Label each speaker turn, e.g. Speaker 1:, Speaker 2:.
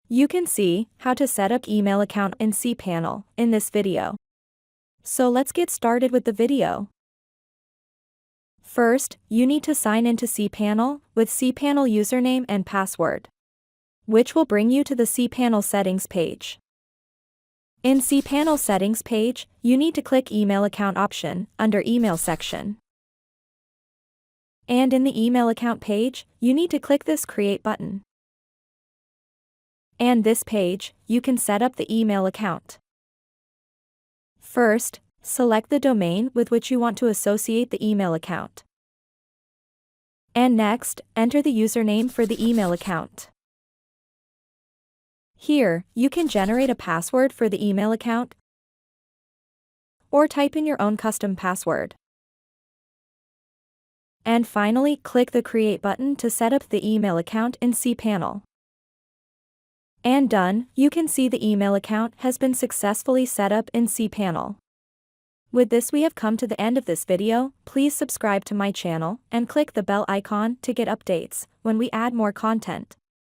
Speaker 1: You can see how to set up email account in cPanel in this video. So let's get started with the video. First, you need to sign into cPanel with cPanel username and password, which will bring you to the cPanel settings page. In cPanel settings page, you need to click email account option under email section. And in the email account page, you need to click this create button. And this page, you can set up the email account. First, select the domain with which you want to associate the email account. And next, enter the username for the email account. Here, you can generate a password for the email account or type in your own custom password. And finally, click the Create button to set up the email account in cPanel. And done, you can see the email account has been successfully set up in cPanel. With this, we have come to the end of this video. Please subscribe to my channel and click the bell icon to get updates when we add more content.